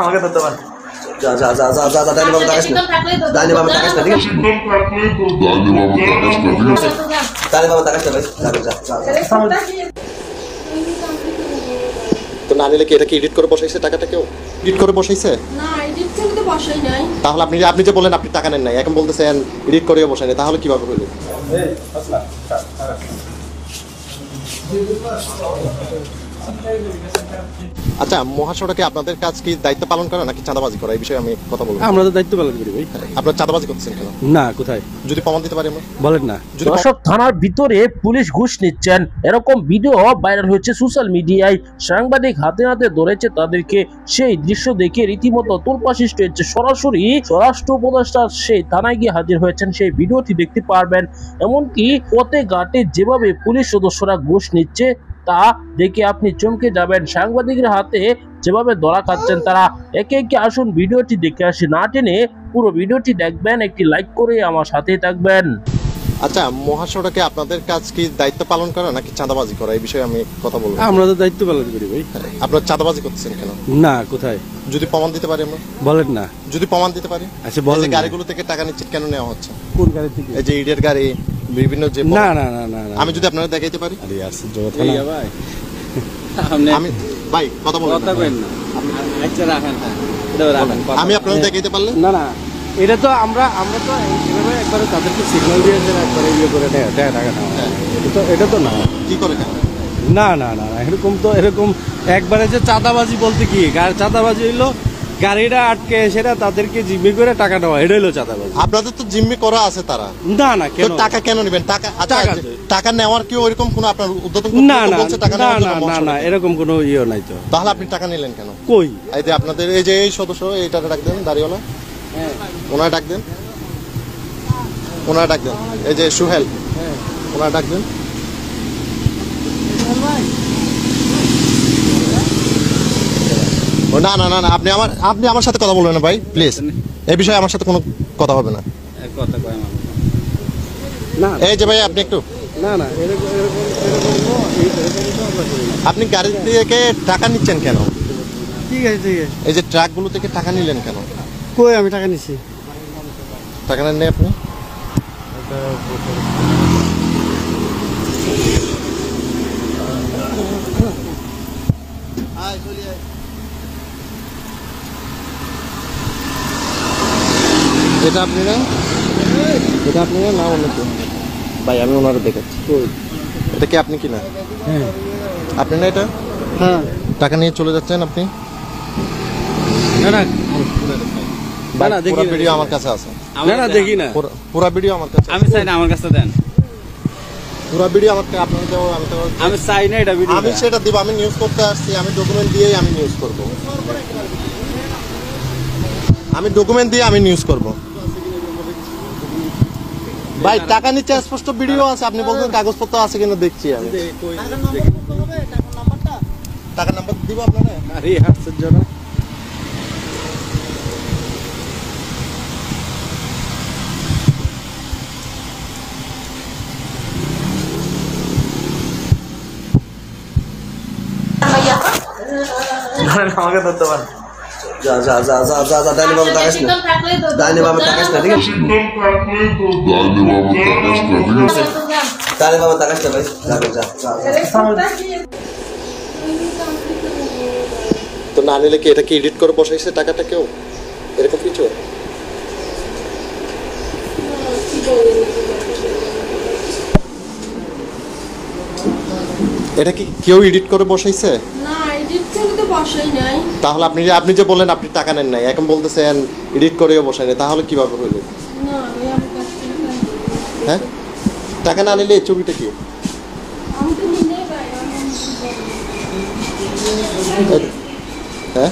আমাকে ধরতে পারেন। যা যা যা যা যা দাইনি বাবা তাকাস না, দাইনি বাবা তাকাস না, ঠিক আছে? দাইনি বাবা তাকাস না ভাই, যা যা যা। তো না নিলে কি এটা কি এডিট করে বসাইছে? টাকাটা কেউ এডিট করে বসাইছে? না, এডিট করে তো বসাই নাই। তাহলে আপনি যে বলেন আপনি টাকা নেন নাই, এখন বলতেছেন এডিট করেও বসাই নাই, তাহলে কিভাবে হইল? আচ্ছা, মহাসড়কে আপনাদের কাজ কি দায়িত্ব পালন করা নাকি চাঁদাবাজি করা, এই বিষয়ে আমি কথা বলবো। আমরা তো দায়িত্ব পালন করি ভাই। আপনার চাঁদাবাজি করছেন কেন? না, কোথায় যদি প্রমাণ দিতে পারি আমরা। বলেন না। দর্শক, থানার ভিতরে পুলিশ ঘুষ নিচ্ছেন এরকম ভিডিও ভাইরাল হয়েছে সোশ্যাল মিডিয়ায়। সাংবাদিক হাতে হাতে ধরেছে তাদেরকে। সেই দৃশ্য দেখে রীতিমতো তোলপাড় সৃষ্টি হয়েছে। সরাসরি স্বরাষ্ট্র উপদেষ্টা সেই থানায় গিয়ে হাজির হয়েছেন, সেই ভিডিওটি দেখতে পারবেন। এমনকি পথে ঘাটে যেভাবে পুলিশ সদস্যরা ঘুষ নিচ্ছে তা দেখে আপনি চমকে যাবেন। সাংবাদিকের হাতে যেভাবে ধরা খাচ্ছেন তারা। একে একে আসুন ভিডিওটি দেখে আসি, না টেনে পুরো ভিডিওটি দেখবেন, একটি লাইক করে আমার সাথে থাকবেন। আচ্ছা, মহাসড়কে আপনাদের কাজ কি দায়িত্ব পালন করা নাকি চাঁদাবাজি করা, এই বিষয়ে আমি কথা বলবো। আমরা তো দায়িত্ব পালন করি ভাই। আপনার চাঁদাবাজি করতেছেন কেন? না, কোথায় যদি প্রমাণ দিতে পারি আমরা। বলেন না। যদি প্রমাণ দিতে পারি। আচ্ছা বলেন। গাড়িগুলো থেকে টাকা নিচ্ছে কেন নেওয়া হচ্ছে? কোন গাড়ি থেকে? এই যে ইডির গাড়ি, বিভিন্ন যে। না না না না, আমি যদি আপনারা দেখাইতে পারি। আরে আশ্চর্য কথা না ভাই। আমি ভাই কথা বলবো, কথা কইন না। আচ্ছা রাখেন, এটা রাখেন। আমি আপনারা দেখাইতে পারলে। না না, এটা তো আমরা তো এইভাবে একবারে তাদেরকে সিগন্যাল দিয়েছে, একবারে ইয়ে করে টাকা নেওয়া। এটা তো না। কি করে কেন? না না না, এরকম একবারে যে চাঁদাবাজি বলতে কি, চাঁদাবাজি হইলো গাড়িটা আটকে সেটা তাদেরকে জিম্মি করে টাকা নেওয়া, এটা হইলো চাঁদাবাজি। আপনাদের তো জিম্মি করা আছে তারা। না না, কেন টাকা কেন নেবেন? টাকা নেওয়ার কি ওইরকম কোনো আপনার উদ্যোগ? না না না না, এরকম কোনো ইয়ে নাই তো। তাহলে আপনি টাকা নিলেন কেন? কই এই যে আপনাদের এই যে এই সদস্য, এইটা ডাক দেন, দাড়িওয়ালা, ওনার ডাক দেন, ওনার ডাক দেন। এই যে সুহেল, ওনার ডাক দেন। না না না না, আপনি আমার সাথে কথা বলবেন না ভাই, প্লিজ। এই বিষয়ে আমার সাথে কোনো কথা হবে না। এই যে ভাই আপনি একটু। না না, আপনি গাড়ি থেকে টাকা নিচ্ছেন কেন? ঠিক আছে ঠিক আছে। এই যে ট্রাকগুলো থেকে টাকা নিলেন কেন? কই আমি টাকা নিছি? টাকা নেন আপনি? এটা আপনি না? এটা আপনি না অন্য কেউ? ভাই আমি ওনারও দেখাচ্ছি। এটা কি আপনি কিনা? হ্যাঁ। আপনি না এটা? হ্যাঁ। টাকা নিয়ে চলে যাচ্ছেন আপনি? না না না, পুরো ভিডিও আমার কাছে আছে। না না, দেখি না। পুরো ভিডিও আমার কাছে। আমি চাই না, আমার কাছে দেন। পুরো ভিডিও আমার কাছে। আপনাকে আমি চাই না এটা ভিডিও। আমি সেটা দিব। আমি নিউজ করতে আসছি, আমি ডকুমেন্ট দিয়েই আমি নিউজ করব। আমি ডকুমেন্ট দিয়ে আমি নিউজ করব। ভাই টাকা নিচে স্পষ্ট ভিডিও আছে, আপনি বলছেন কাগজপত্র আছে কিনা দেখছি আমি। টাকা নাম্বার দিব আপনারা? আরে আশ্চর্য না। আমাকে ধরতে পারেন। যা যা যা যা যা যা, দাইনি বাবা তাকাস না, দাইনি বাবা তাকাস না, ঠিক আছে? দাইনি বাবা তাকাস না ভাই, যা যা যা। তো না নিলে কি এটা কি এডিট করে বসাইছে টাকাটা কেউ, এরকম কিছু? এটা কি কেউ এডিট করে বসাইছে? না, এডিট করে তো বসাই নাই। তাহলে আপনি যে বললেন আপনি টাকা নেন নাই, এখন বলতেছেন এডিট করেও বসাই নাই, তাহলে কিভাবে হইল? না, আমি কাছ থেকে হ্যাঁ, টাকা না নিলে এই ছবিটা কি? আমি তো নিয়ে ভাই। হ্যাঁ,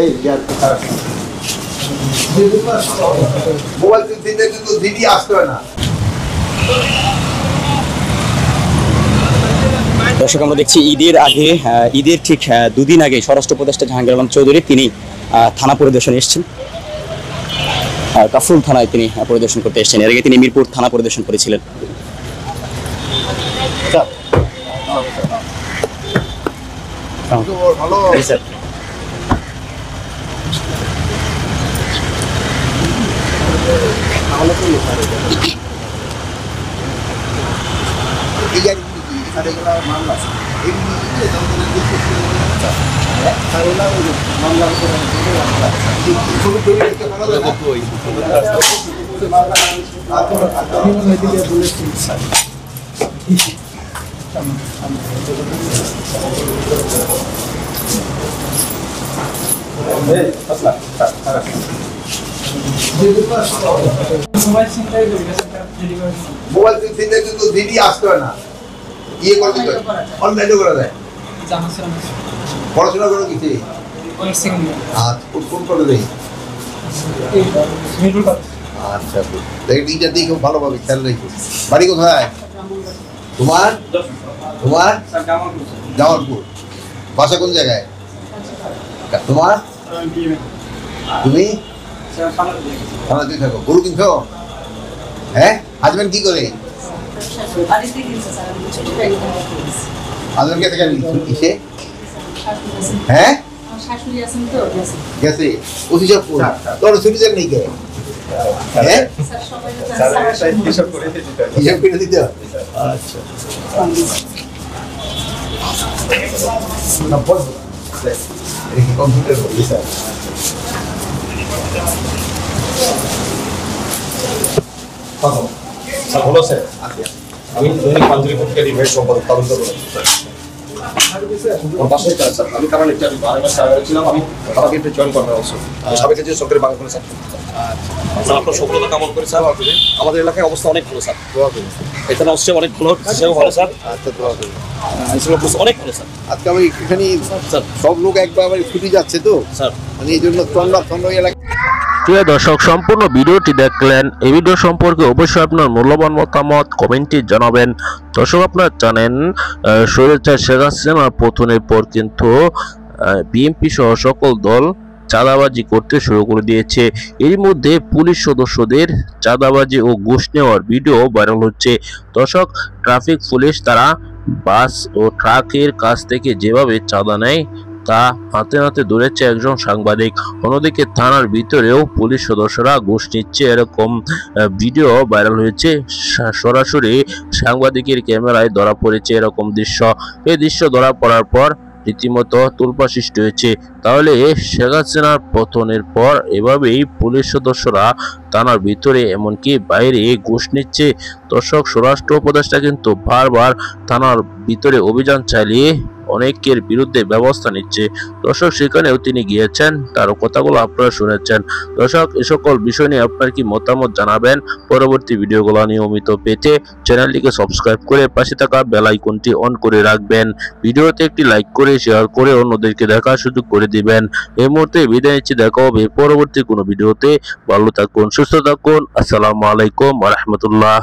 এই মোবাইল দিতে কিন্তু দিদি আসতে হয় না। দর্শক, আমরা দেখছি ঈদের ঠিক দুদিন আগে স্বরাষ্ট্র উপদেষ্টা জাহাঙ্গীর আলম চৌধুরী তিনি থানা পরিদর্শনে এসেছেন। কাফরুল থানায় তিনি পরিদর্শন করতে এসেছেন। এর আগে তিনি মিরপুর থানা পরিদর্শন করেছিলেন। ভালো স্যার এই জায়গায় কি এখানে গেলা মামলা আছে এই নিয়ে মামলা করে শুরু করে দিতে পারো মোবাইল কিনতে কিন্তু দিদি আসতে হয় না ইয়ে করে দিতে অনলাইনে করা যায় পড়াশোনা করো কিছু আচ্ছা কোন করে দেই আচ্ছা দেখ দিদিটা দিয়ে খুব ভালোভাবে খেয়াল রেখো বাড়ি কোথায় তোমার তোমার জামালপুর বাসা কোন জায়গায় তোমার তুমি থানাতে থাকো গরু কিনছো হ্যাঁ হাজবেন্ড কি করে হাজবেন্ড কে থেকে কিসে হ্যাঁ গেছে ওসি সব তোর সুবিধার নেই কে হ্যাঁ হিসাব করে দিতে আচ্ছা না বল কম্পিউটার বলি স্যার স্যার ভালো স্যার আমি দৈনিক পাঞ্জাবি পত্রিকা রিভাইজ সম্পাদক তদন্ত করছি আমার বাসায় কাজ স্যার আমি কারণ একটা ছিলাম আমি আমাকে একটা জয়েন করবো অবশ্য সাবেক যে সরকারি বাংলা স্যার স্যার আপনার সফলতা কামনা করি স্যার আমাদের এলাকায় অবস্থা অনেক ভালো স্যার এখানে অবশ্যই অনেক ভালো সেও ভালো স্যার আচ্ছা দোয়া করুন অনেক ভালো স্যার আজকে আমি এখানে স্যার সব লোক একবার ছুটি যাচ্ছে তো স্যার মানে এই জন্য চন্দ্র এলাকা প্রিয় দর্শক, সম্পূর্ণ ভিডিওটি দেখলেন। এই ভিডিও সম্পর্কে অবশ্যই আপনার মূল্যবান মতামত কমেন্টে জানাবেন। দর্শক, আপনারা জানেন স্বৈরাচার শেখ হাসিনার পতনের পর কিন্তু বিএনপি সহ সকল দল চাঁদাবাজি করতে শুরু করে দিয়েছে। এর মধ্যে পুলিশ সদস্যদের চাঁদাবাজি ও ঘুষ নেওয়ার ভিডিও ভাইরাল হচ্ছে। দর্শক, ট্রাফিক পুলিশ তারা বাস ও ট্রাকের কাছ থেকে যেভাবে চাঁদা নেয় তা হাতে হাতে ধরেছে একজন সাংবাদিক। অন্যদিকে থানার ভিতরেও পুলিশ সদস্যরা ঘুষ নিচ্ছে, এরকম ভিডিও ভাইরাল হয়েছে। সরাসরি সাংবাদিকের ক্যামেরায় ধরা পড়েছে এরকম দৃশ্য। এই দৃশ্য ধরা পড়ার পর রীতিমতো তোলপাড় সৃষ্টি হয়েছে। তাহলে শেখ হাসিনার পতনের পর এভাবেই পুলিশ সদস্যরা থানার ভিতরে এমনকি বাইরে ঘুষ নিচ্ছে। দর্শক, স্বরাষ্ট্র উপদেষ্টা কিন্তু বারবার থানার ভিতরে অভিযান চালিয়ে অনেকের বিরুদ্ধে ব্যবস্থা নিচ্ছে। দর্শক, সেখানেও তিনি গিয়েছেন, তার কথাগুলো আপনারা শুনেছেন। দর্শক, এ সকল বিষয় নিয়ে আপনার কি মতামত জানাবেন। পরবর্তী ভিডিওগুলো নিয়মিত পেতে চ্যানেলটিকে সাবস্ক্রাইব করে পাশে থাকা বেল আইকনটি অন করে রাখবেন। ভিডিওতে একটি লাইক করে শেয়ার করে অন্যদেরকে দেখার সুযোগ করে দিবেন। এই মুহূর্তে বিদায় নিচ্ছি, দেখা হবে পরবর্তী কোনো ভিডিওতে। ভালো থাকুন, সুস্থ থাকুন। আসসালামু আলাইকুম ওয়া রাহমাতুল্লাহ।